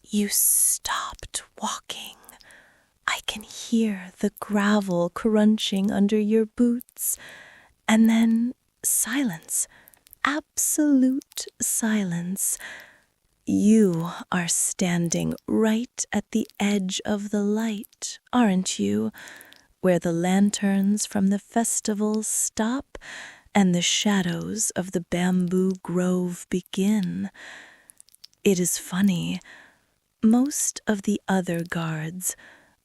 You stopped walking. I can hear the gravel crunching under your boots. And then silence. Absolute silence. You are standing right at the edge of the light, aren't you? Where the lanterns from the festival stop and the shadows of the bamboo grove begin. It is funny. Most of the other guards,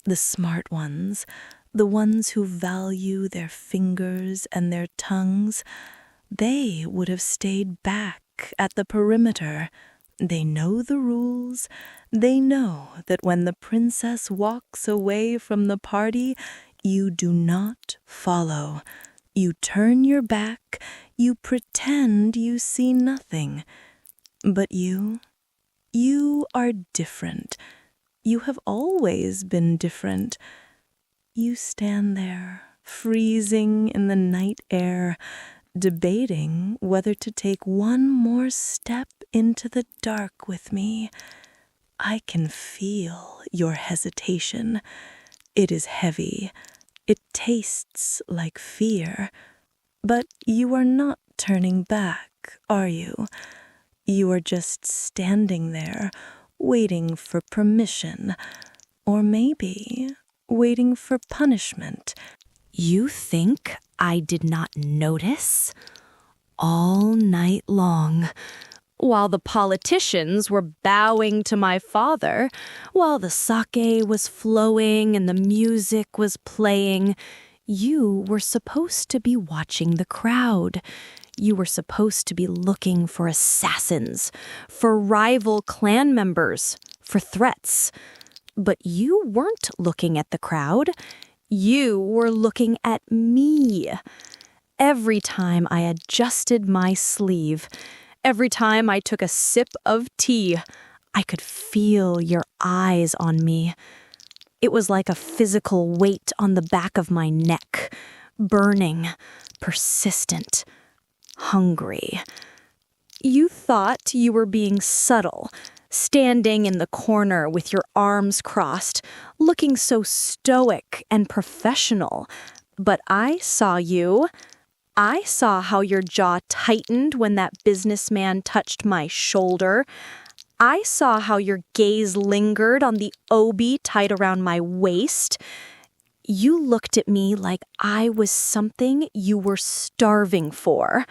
the smart ones, the ones who value their fingers and their tongues, they would have stayed back at the perimeter. They know the rules. They know that when the princess walks away from the party, you do not follow. You turn your back. You pretend you see nothing. But you are different. You have always been different. You stand there, freezing in the night air, debating whether to take one more step into the dark with me. I can feel your hesitation. It is heavy. It tastes like fear. But you are not turning back, are you? You are just standing there, waiting for permission, or maybe waiting for punishment. You think I did not notice? All night long, while the politicians were bowing to my father, while the sake was flowing and the music was playing, you were supposed to be watching the crowd. You were supposed to be looking for assassins, for rival clan members, for threats. But you weren't looking at the crowd. You were looking at me. Every time I adjusted my sleeve, every time I took a sip of tea, I could feel your eyes on me. It was like a physical weight on the back of my neck, burning, persistent, hungry. You thought you were being subtle, standing in the corner with your arms crossed, looking so stoic and professional. But I saw you. I saw how your jaw tightened when that businessman touched my shoulder. I saw how your gaze lingered on the obi tied around my waist. You looked at me like I was something you were starving for.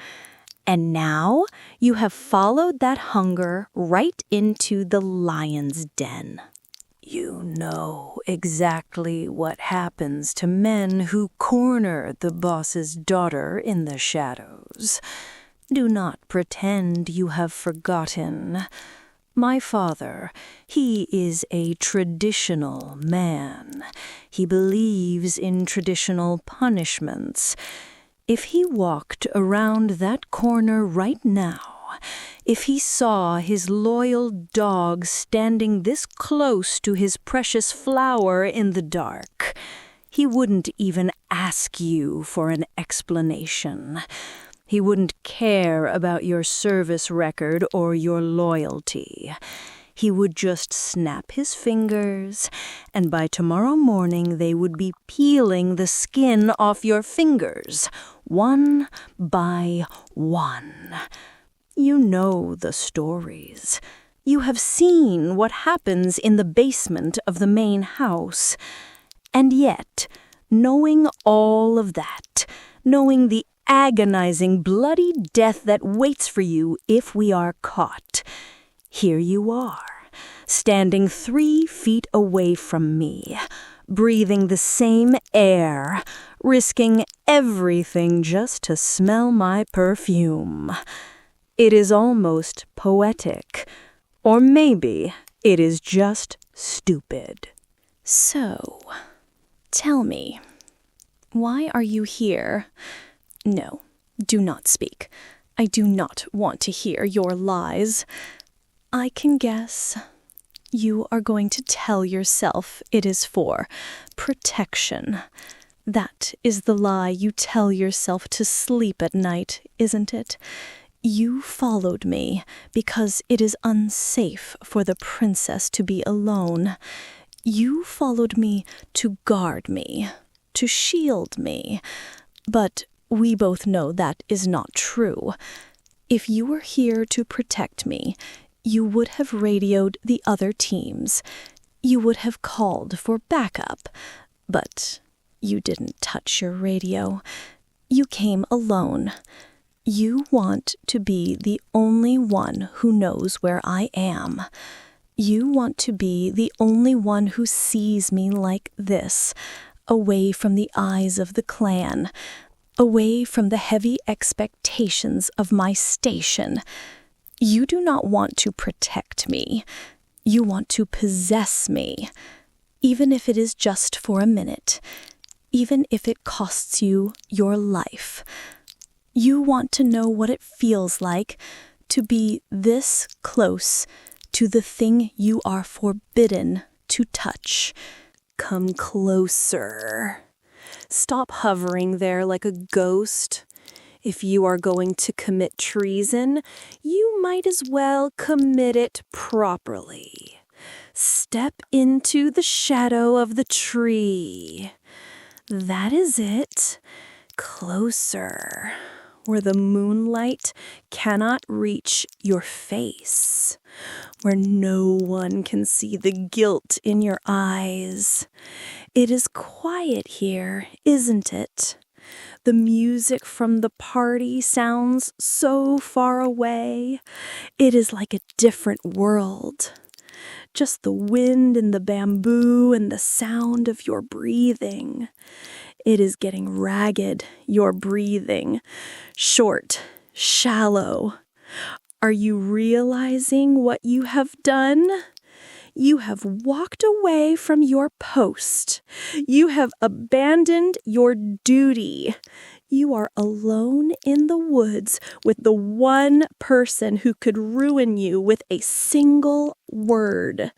And now you have followed that hunger right into the lion's den. You know exactly what happens to men who corner the boss's daughter in the shadows. Do not pretend you have forgotten. My father, he is a traditional man. He believes in traditional punishments. If he walked around that corner right now, if he saw his loyal dog standing this close to his precious flower in the dark, he wouldn't even ask you for an explanation. He wouldn't care about your service record or your loyalty. He would just snap his fingers, and by tomorrow morning they would be peeling the skin off your fingers, one by one. You know the stories. You have seen what happens in the basement of the main house. And yet, knowing all of that, knowing the agonizing, bloody death that waits for you if we are caught, here you are, standing 3 feet away from me, breathing the same air, risking everything just to smell my perfume. It is almost poetic, or maybe it is just stupid. So, tell me, why are you here? No, do not speak. I do not want to hear your lies. I can guess. You are going to tell yourself it is for protection. That is the lie you tell yourself to sleep at night, isn't it? You followed me because it is unsafe for the princess to be alone. You followed me to guard me, to shield me. But we both know that is not true. If you were here to protect me, you would have radioed the other teams. You would have called for backup. But you didn't touch your radio. You came alone. You want to be the only one who knows where I am. You want to be the only one who sees me like this, away from the eyes of the clan, away from the heavy expectations of my station. You do not want to protect me. You want to possess me, even if it is just for a minute, even if it costs you your life. You want to know what it feels like to be this close to the thing you are forbidden to touch. Come closer. Stop hovering there like a ghost. If you are going to commit treason, you might as well commit it properly. Step into the shadow of the tree. That is it. Closer, where the moonlight cannot reach your face, where no one can see the guilt in your eyes. It is quiet here, isn't it? The music from the party sounds so far away. It is like a different world. Just the wind in the bamboo and the sound of your breathing. It is getting ragged, your breathing. Short, shallow. Are you realizing what you have done? You have walked away from your post. You have abandoned your duty. You are alone in the woods with the one person who could ruin you with a single word.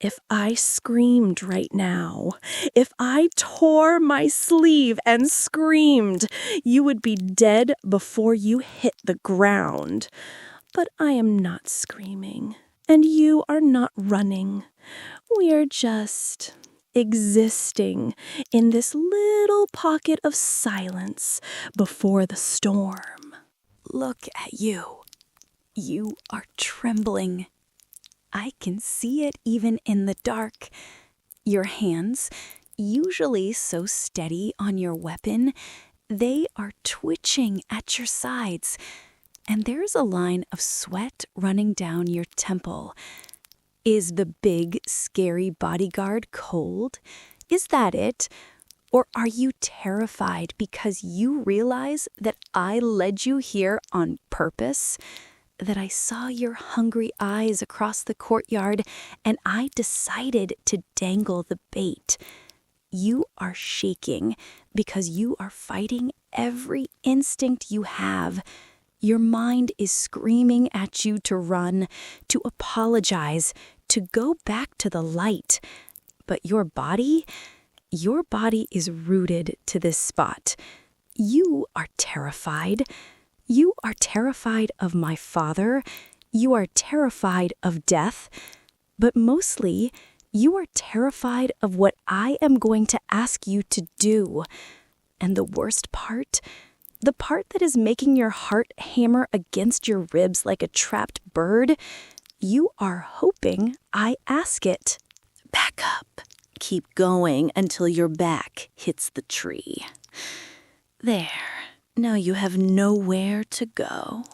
If I screamed right now, if I tore my sleeve and screamed, you would be dead before you hit the ground. But I am not screaming. And you are not running. We are just existing in this little pocket of silence before the storm. Look at you. You are trembling. I can see it even in the dark. Your hands, usually so steady on your weapon, they are twitching at your sides. And there's a line of sweat running down your temple. Is the big, scary bodyguard cold? Is that it? Or are you terrified because you realize that I led you here on purpose? That I saw your hungry eyes across the courtyard and I decided to dangle the bait. You are shaking because you are fighting every instinct you have. Your mind is screaming at you to run, to apologize, to go back to the light. But your body is rooted to this spot. You are terrified. You are terrified of my father. You are terrified of death. But mostly, you are terrified of what I am going to ask you to do. And the worst part? The part that is making your heart hammer against your ribs like a trapped bird, you are hoping I ask it. Back up. Keep going until your back hits the tree. There. Now you have nowhere to go.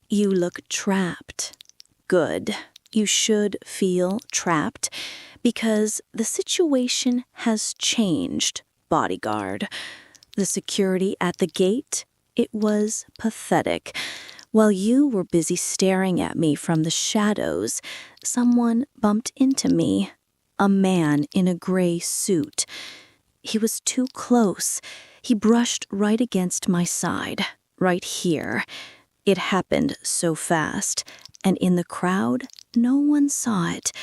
You look trapped. Good. You should feel trapped because the situation has changed, Bodyguard. The security at the gate, it was pathetic. While you were busy staring at me from the shadows, someone bumped into me. A man in a gray suit. He was too close. He brushed right against my side, right here. It happened so fast, and in the crowd, no one saw it,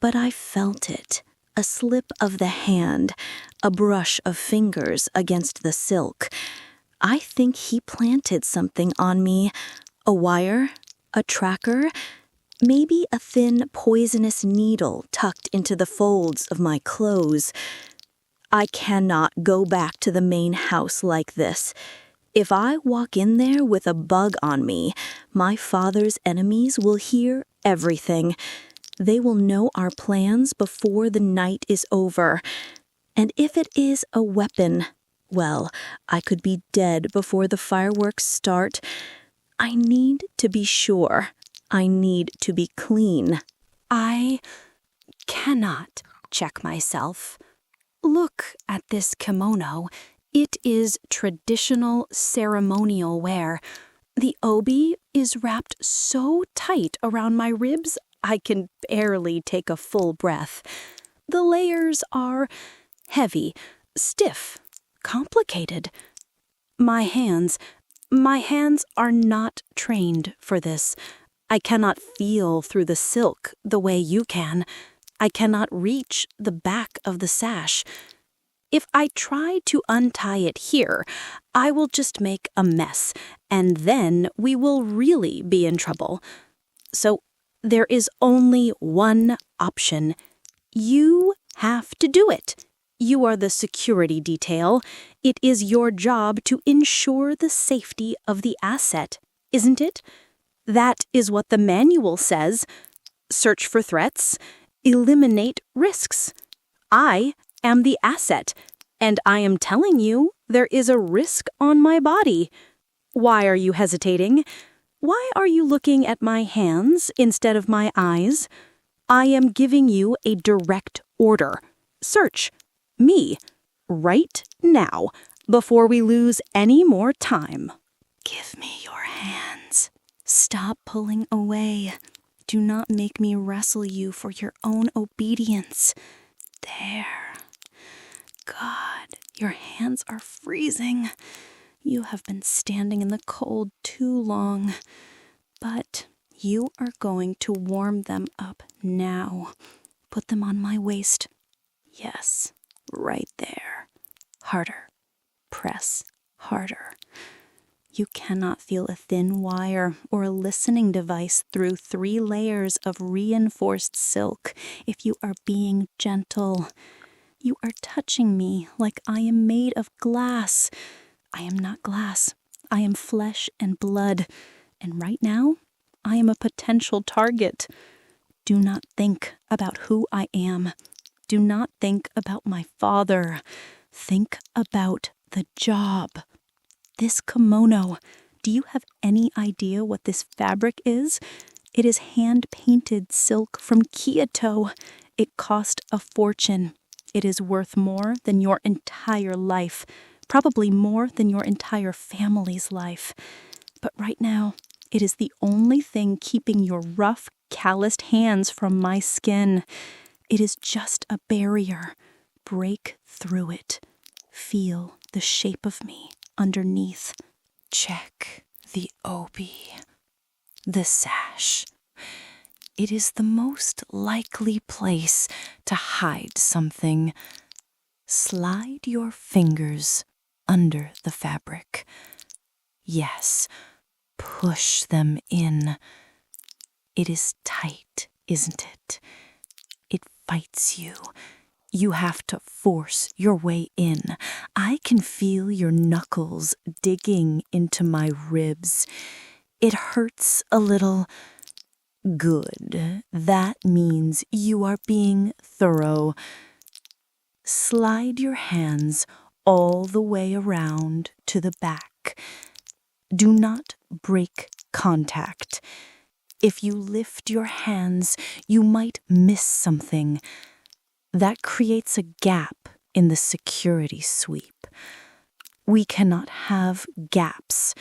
but I felt it. A slip of the hand, a brush of fingers against the silk. I think he planted something on me. A wire, a tracker, maybe a thin, poisonous needle tucked into the folds of my clothes. I cannot go back to the main house like this. If I walk in there with a bug on me, my father's enemies will hear everything. They will know our plans before the night is over. And if it is a weapon, well, I could be dead before the fireworks start. I need to be sure. I need to be clean. I cannot check myself. Look at this kimono. It is traditional ceremonial wear. The obi is wrapped so tight around my ribs, I can barely take a full breath. The layers are heavy, stiff, complicated. My hands are not trained for this. I cannot feel through the silk the way you can. I cannot reach the back of the sash. If I try to untie it here, I will just make a mess, and then we will really be in trouble. So there is only one option. You have to do it. You are the security detail. It is your job to ensure the safety of the asset, isn't it? That is what the manual says. Search for threats. Eliminate risks. I am the asset, and I am telling you there is a risk on my body. Why are you hesitating? Why are you looking at my hands instead of my eyes? I am giving you a direct order. Search me right now before we lose any more time. Give me your hands. Stop pulling away. Do not make me wrestle you for your own obedience. There. God, your hands are freezing. You have been standing in the cold too long. But you are going to warm them up now. Put them on my waist. Yes, right there. Harder. Press harder. You cannot feel a thin wire or a listening device through 3 layers of reinforced silk if you are being gentle. You are touching me like I am made of glass. I am not glass. I am flesh and blood. And right now, I am a potential target. Do not think about who I am. Do not think about my father. Think about the job. This kimono, do you have any idea what this fabric is? It is hand-painted silk from Kyoto. It cost a fortune. It is worth more than your entire life, probably more than your entire family's life. But right now, it is the only thing keeping your rough, calloused hands from my skin. It is just a barrier. Break through it. Feel the shape of me underneath. Check the obi. The sash. It is the most likely place to hide something. Slide your fingers under the fabric. Yes, push them in. It is tight, isn't it? It fights you. You have to force your way in. I can feel your knuckles digging into my ribs. It hurts a little. Good. That means you are being thorough. Slide your hands all the way around to the back. Do not break contact. If you lift your hands, you might miss something. That creates a gap in the security sweep. We cannot have gaps.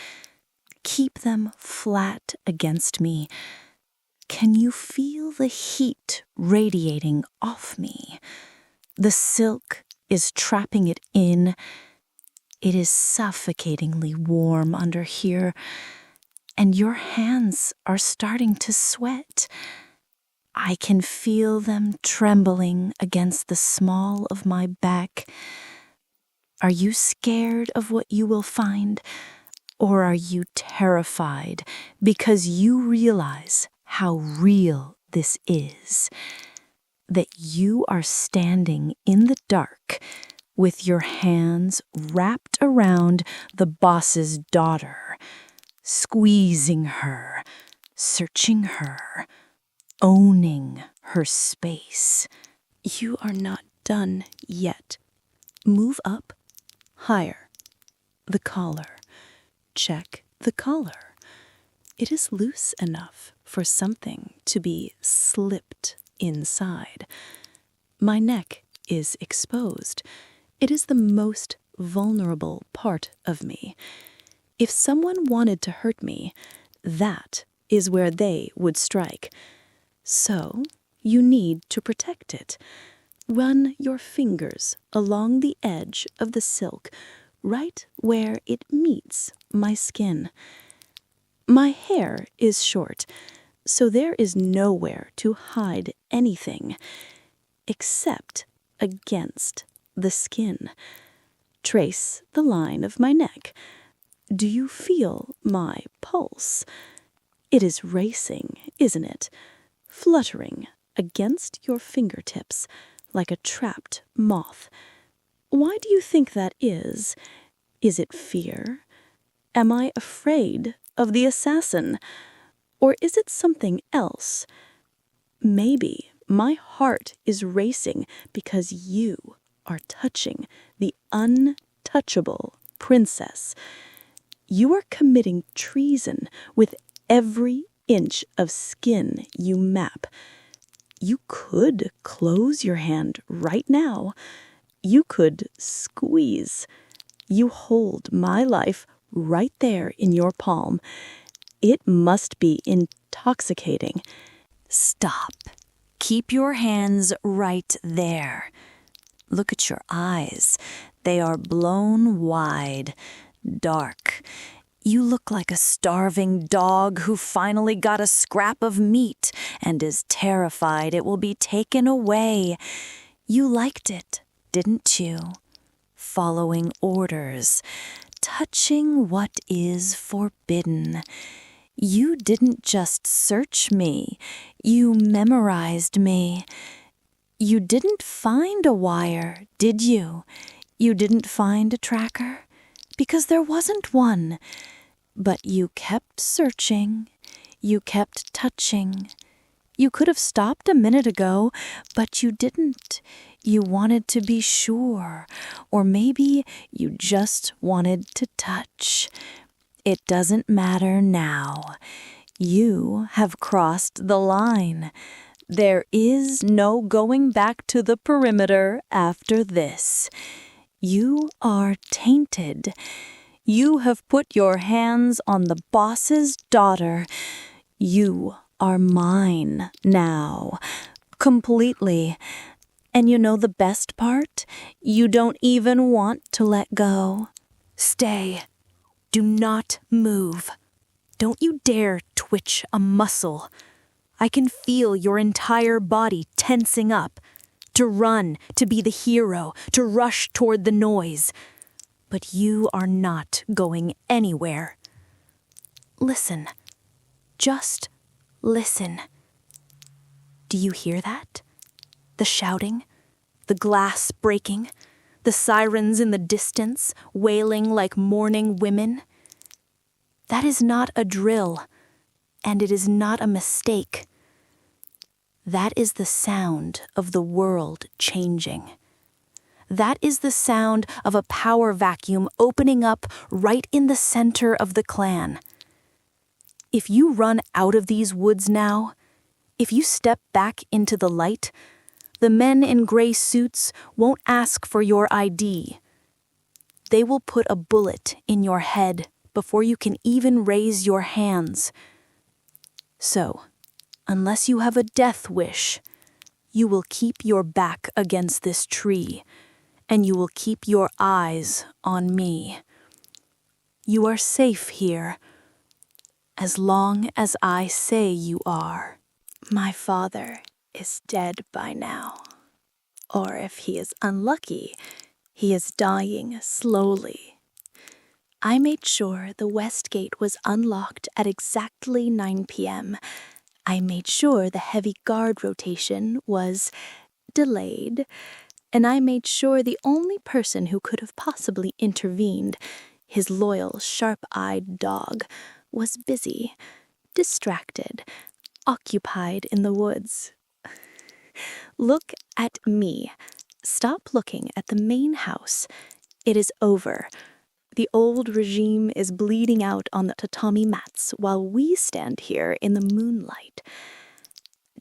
Keep them flat against me. Can you feel the heat radiating off me? The silk is trapping it in. It is suffocatingly warm under here, and your hands are starting to sweat. I can feel them trembling against the small of my back. Are you scared of what you will find? Or are you terrified because you realize how real this is? That you are standing in the dark with your hands wrapped around the boss's daughter, squeezing her, searching her, owning her space. You are not done yet. Move up, higher. The collar. Check the collar. It is loose enough for something to be slipped inside. My neck is exposed. It is the most vulnerable part of me. If someone wanted to hurt me, that is where they would strike. So, you need to protect it. Run your fingers along the edge of the silk, right where it meets my skin. My hair is short, so there is nowhere to hide anything except against the skin. Trace the line of my neck. Do you feel my pulse? It is racing, isn't it? Fluttering against your fingertips like a trapped moth. Why do you think that is? Is it fear? Am I afraid of the assassin? Or is it something else? Maybe my heart is racing because you are touching the untouchable princess. You are committing treason with every inch of skin you map. You could close your hand right now. You could squeeze. You hold my life right there in your palm. It must be intoxicating. Stop. Keep your hands right there. Look at your eyes. They are blown wide, dark. You look like a starving dog who finally got a scrap of meat and is terrified it will be taken away. You liked it, didn't you? Following orders, touching what is forbidden. You didn't just search me, you memorized me. You didn't find a wire, did you? You didn't find a tracker? Because there wasn't one. But you kept searching, you kept touching. You could have stopped a minute ago, but you didn't. You wanted to be sure, or maybe you just wanted to touch. It doesn't matter now. You have crossed the line. There is no going back to the perimeter after this. You are tainted. You have put your hands on the boss's daughter. You are mine now, completely. And you know the best part? You don't even want to let go. Stay. Do not move. Don't you dare twitch a muscle. I can feel your entire body tensing up. To run, to be the hero, to rush toward the noise. But you are not going anywhere. Listen. Just listen. Do you hear that? The shouting, the glass breaking, the sirens in the distance wailing like mourning women? That is not a drill, and it is not a mistake. That is the sound of the world changing. That is the sound of a power vacuum opening up right in the center of the clan. If you run out of these woods now, if you step back into the light, the men in gray suits won't ask for your ID. They will put a bullet in your head before you can even raise your hands. So, unless you have a death wish, you will keep your back against this tree, and you will keep your eyes on me. You are safe here, as long as I say you are. My father is dead by now. Or if he is unlucky, He is dying slowly. I made sure the west gate was unlocked at exactly 9 p.m. I made sure the heavy guard rotation was delayed, and I made sure the only person who could have possibly intervened, his loyal, sharp-eyed dog, was busy, distracted, occupied in the woods. Look at me. Stop looking at the main house. It is over. The old regime is bleeding out on the tatami mats while we stand here in the moonlight.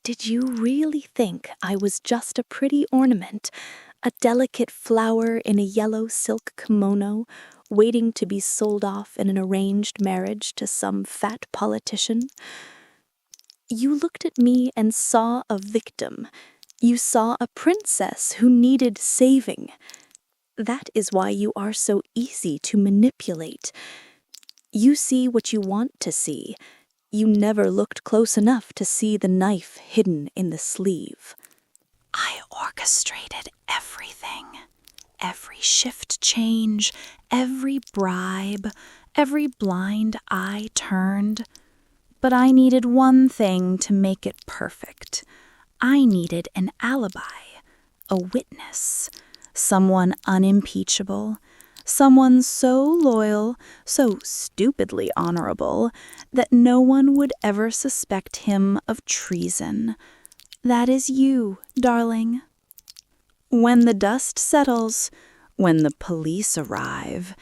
Did you really think I was just a pretty ornament, a delicate flower in a yellow silk kimono, waiting to be sold off in an arranged marriage to some fat politician? You looked at me and saw a victim. You saw a princess who needed saving. That is why you are so easy to manipulate. You see what you want to see. You never looked close enough to see the knife hidden in the sleeve. I orchestrated everything. Every shift change, every bribe, every blind eye turned. But I needed one thing to make it perfect. I needed an alibi, a witness, someone unimpeachable, someone so loyal, so stupidly honorable, that no one would ever suspect him of treason. That is you, darling. When the dust settles, when the police arrive,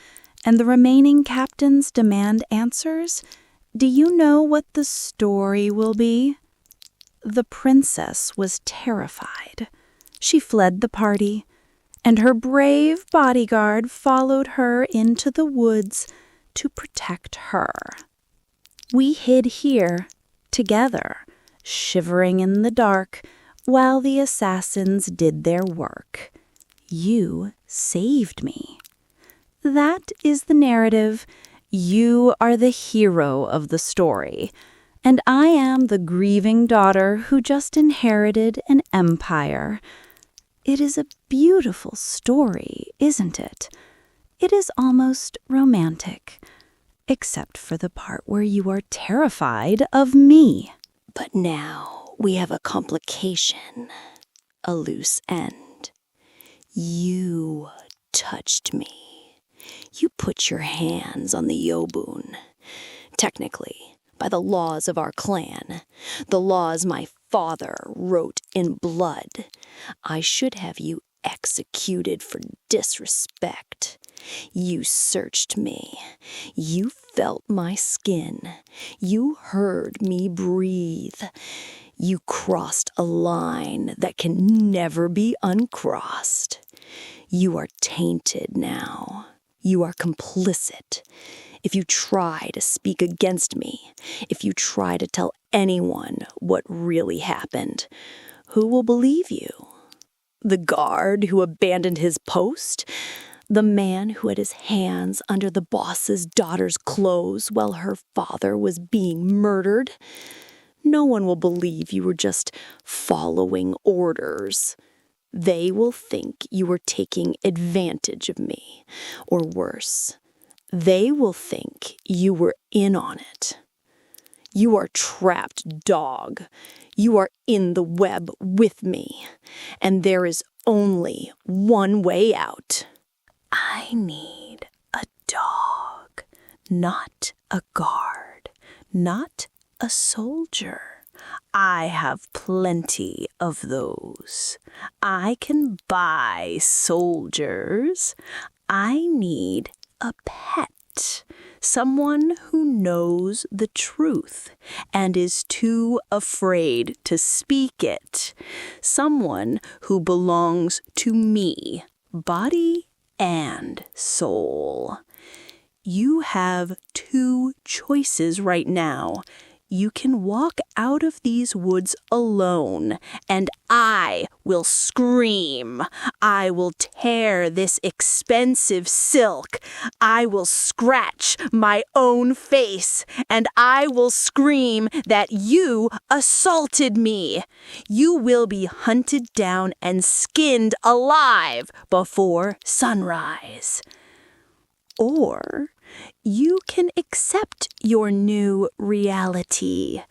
and the remaining captains demand answers, do you know what the story will be? The princess was terrified. She fled the party, and her brave bodyguard followed her into the woods to protect her. We hid here, together, shivering in the dark, while the assassins did their work. You saved me. That is the narrative. You are the hero of the story, and I am the grieving daughter who just inherited an empire. It is a beautiful story, isn't it? It is almost romantic, except for the part where you are terrified of me. But now we have a complication, a loose end. You touched me. You put your hands on the Yobun. Technically, by the laws of our clan, the laws my father wrote in blood, I should have you executed for disrespect. You searched me. You felt my skin. You heard me breathe. You crossed a line that can never be uncrossed. You are tainted now. You are complicit. If you try to speak against me, if you try to tell anyone what really happened, who will believe you? The guard who abandoned his post? The man who had his hands under the boss's daughter's clothes while her father was being murdered? No one will believe you were just following orders. They will think you were taking advantage of me, or worse, they will think you were in on it. You are trapped, dog. You are in the web with me, and there is only one way out. I need a dog, not a guard, not a soldier. I have plenty of those. I can buy soldiers. I need a pet, someone who knows the truth and is too afraid to speak it, someone who belongs to me, body and soul. You have two choices right now. you can walk out of these woods alone, and I will scream. I will tear this expensive silk. I will scratch my own face, and I will scream that you assaulted me. You will be hunted down and skinned alive before sunrise. Or you can accept your new reality.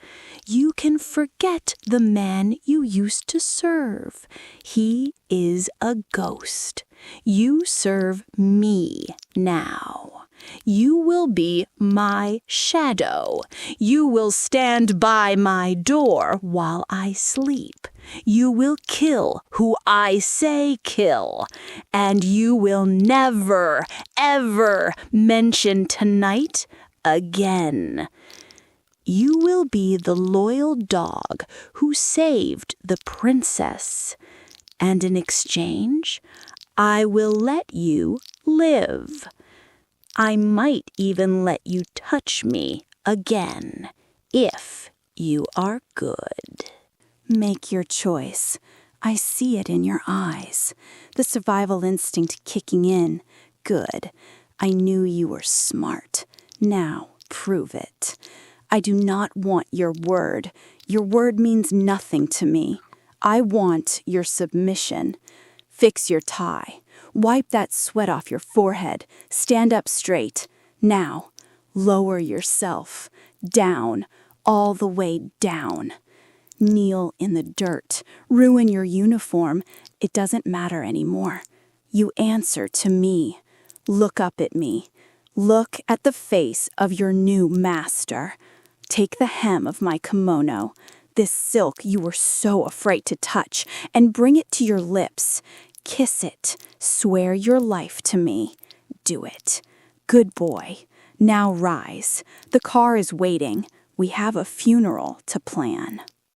You can forget the man you used to serve. He is a ghost. You serve me now. You will be my shadow. You will stand by my door while I sleep. You will kill who I say kill. And you will never, ever mention tonight again. You will be the loyal dog who saved the princess. And in exchange, I will let you live. I might even let you touch me again, if you are good. Make your choice. I see it in your eyes. The survival instinct kicking in. Good. I knew you were smart. Now, prove it. I do not want your word. Your word means nothing to me. I want your submission. Fix your tie. Wipe that sweat off your forehead. Stand up straight. Now, lower yourself. Down. All the way down. Kneel in the dirt. Ruin your uniform. It doesn't matter anymore. You answer to me. Look up at me. Look at the face of your new master. Take the hem of my kimono, this silk you were so afraid to touch, and bring it to your lips. Kiss it. Swear your life to me. Do it. Good boy. Now rise. The car is waiting. We have a funeral to plan.